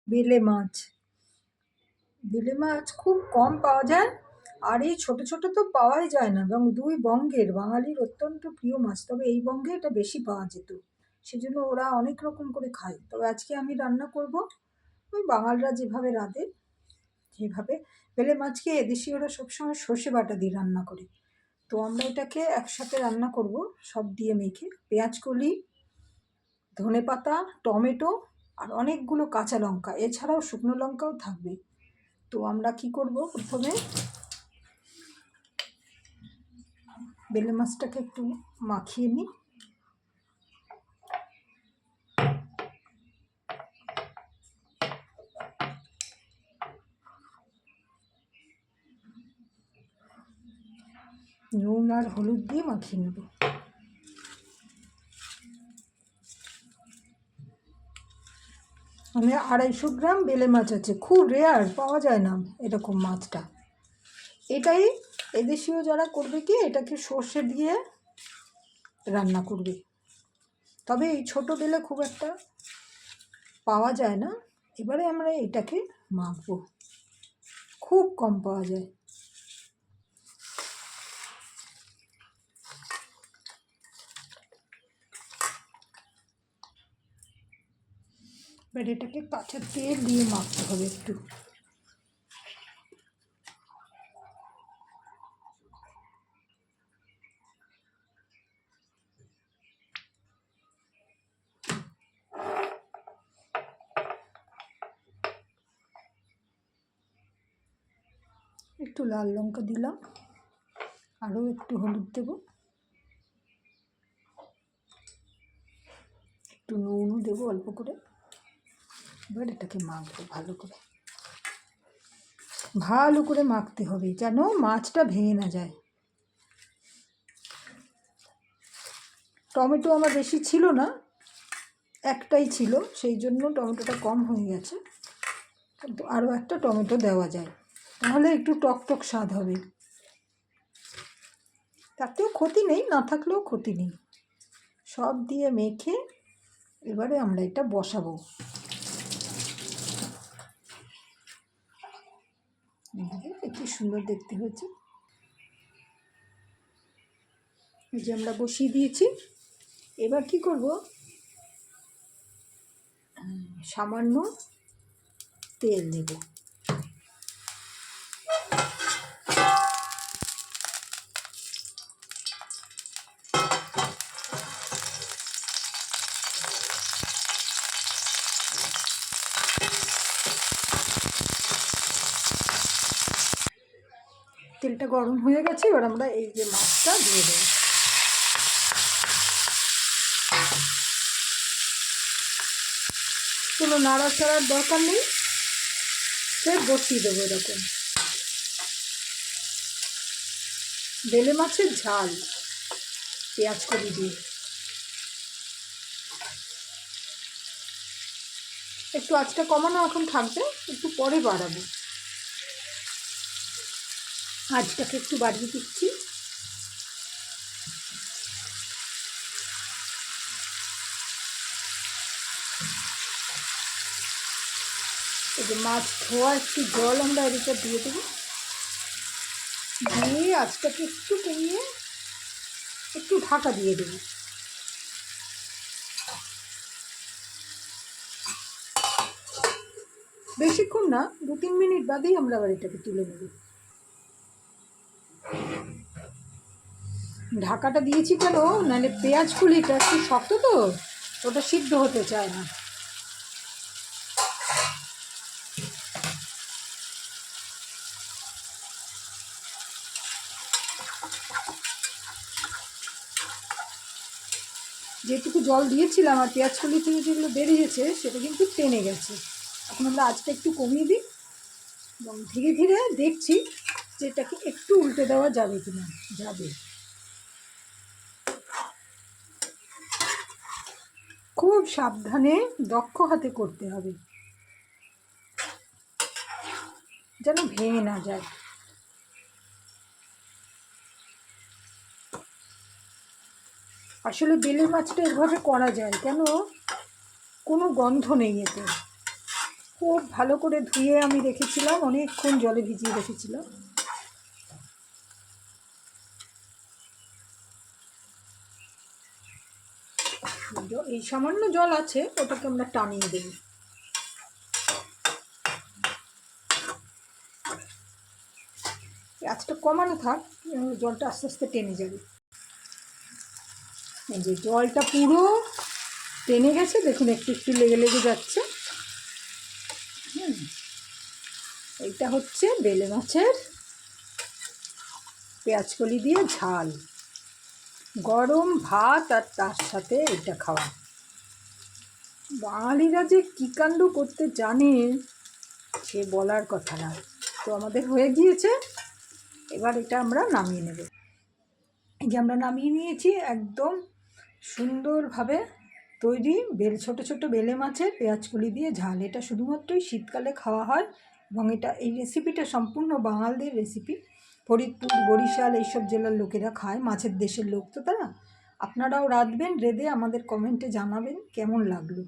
বেলে মাছ। বেলে মাছ খুব কম পাওয়া যায়, আর এই ছোট ছোট তো পাওয়াই যায় না, এবং দুই বঙ্গের বাঙালির অত্যন্ত প্রিয় মাছ, তবে এই বঙ্গে এটা বেশি পাওয়া যেত, সেজন্য ওরা অনেক রকম করে খায়। তবে আজকে আমি রান্না করব ওই বাঙালরা যেভাবে রাঁধে সেভাবে। বেলে মাছকে এদেশীয়রা সবসময় সর্ষে বাটা দিয়ে রান্না করে, তো আমরা এটাকে একসাথে রান্না করব সব দিয়ে মেখে। পেঁয়াজ কলি, ধনেপাতা, টমেটো আর অনেকগুলো কাঁচা লঙ্কা, এছাড়াও শুকনো লঙ্কাও থাকবে। তো আমরা কি করব, প্রথমে বেলে মাছটাকে একটু মাখিয়ে নিই। নুন আর হলুদ দিয়ে মাখিয়ে নেব। মানে 250 গ্রাম বেলে মাছ আছে, খুব রেয়ার, পাওয়া যায় না এরকম মাছটা। এটাই এদেশীয় যারা করবে কি, এটাকে সর্ষে দিয়ে রান্না করবে। তবে এই ছোটো বেলে খুব একটা পাওয়া যায় না। এবারে আমরা এটাকে মাখবো, খুব কম পাওয়া যায়। এবার এটাকে কাঁচা তেল দিয়ে মাখতে হবে একটু। একটু লাল লঙ্কা দিলাম, আরও একটু হলুদ দেব, একটু নুনও দেবো অল্প করে। এবার এটাকে মাখবো ভালো করে, ভালো করে মাখতে হবে যেন মাছটা ভেঙে না যায়। টমেটো আমার বেশি ছিল না, একটাই ছিল, সেই জন্য টমেটোটা কম হয়ে গেছে। কিন্তু আরও একটা টমেটো দেওয়া যায়, তাহলে একটু টক টক স্বাদ হবে। তাতেও ক্ষতি নেই, না থাকলেও ক্ষতি নেই। সব দিয়ে মেখে এবারে আমরা এটা বসাবো। কি সুন্দর দেখতে হয়েছে। এই যে আমরা বসিয়ে দিয়েছি। এবার কি করব, সামান্য তেল দেব। তেলটা গরম হয়ে গেছে, এবার আমরা এই যে মাছটা দিয়ে দেব। কোনো নাড়াচাড়ার দরকার নেই, সে বসিয়ে দেবো এরকম। বেলে মাছের ঝাল পেঁয়াজ কলি দিয়ে। একটু আঁচটা কমানো এখন থাকবে, একটু পরে বাড়াবো। আঁচটাকে একটু বাড়িয়ে দিচ্ছি। এই যে মাছ ধোয়া একটু জল আমরা এর উপর দিয়ে দেবো, দিয়ে আঁচটাকে একটু কমিয়ে একটু ঢাকা দিয়ে দেবো। বেশিক্ষণ না, 2-3 মিনিট বাদেই আমরা আবার এটাকে তুলে নেব। ঢাকাটা দিয়েছি কেন, নাহলে পেঁয়াজ কুলিটা একটু শক্ত তো, ওটা সিদ্ধ হতে চায় না। যেটুকু জল দিয়েছিলাম আর পেঁয়াজ কুলি থেকে যেগুলো বেরিয়েছে সেটা কিন্তু টেনে গেছে। এখন আমরা আজকে একটু কমিয়ে দিই এবং ধীরে ধীরে দেখছি যে এটাকে একটু উল্টে দেওয়া যাবে কিনা। যাবে। খুব সাবধানে দক্ষ হাতে করতে হবে যেন ভেঙে না যায়। আসলে বেলে মাছটা এভাবে করা যায় কেন, কোনো গন্ধ নেই এতে। খুব ভালো করে ধুয়ে আমি রেখেছিলাম, অনেকক্ষণ জলে ভিজিয়ে রেখেছিলাম। এই সামান্য জল আছে, ওটাকে আমরা টানিয়ে দেব। আঁচটা কমানো থাক, জলটা আস্তে আস্তে টেনে যাবে। এই যে জলটা পুরো টেনে গেছে, দেখুন একটু একটু লেগে লেগে যাচ্ছে। এইটা হচ্ছে বেলে মাছের পেঁয়াজকলি দিয়ে ঝাল, গরম ভাত আর তার সাথে এটা খাওয়া। বাঙালিরা যে কী কাণ্ড করতে জানে সে বলার কথা না। তো আমাদের হয়ে গিয়েছে, এবার এটা আমরা নামিয়ে নেব। এই যে আমরা নামিয়ে নিয়েছি, একদম সুন্দরভাবে তৈরি ছোটো ছোটো বেলে মাছের পেঁয়াজকলি দিয়ে ঝাল। এটা শুধুমাত্রই শীতকালে খাওয়া হয় এবং এই রেসিপিটা সম্পূর্ণ বাঙালদের রেসিপি। ফরিদপুর, বরিশাল এইসব জেলার লোকেরা খায়, মাছের দেশের লোক তো তারা। আপনারাও রাঁধবেন, রেঁধে আমাদের কমেন্টে জানাবেন কেমন লাগলো।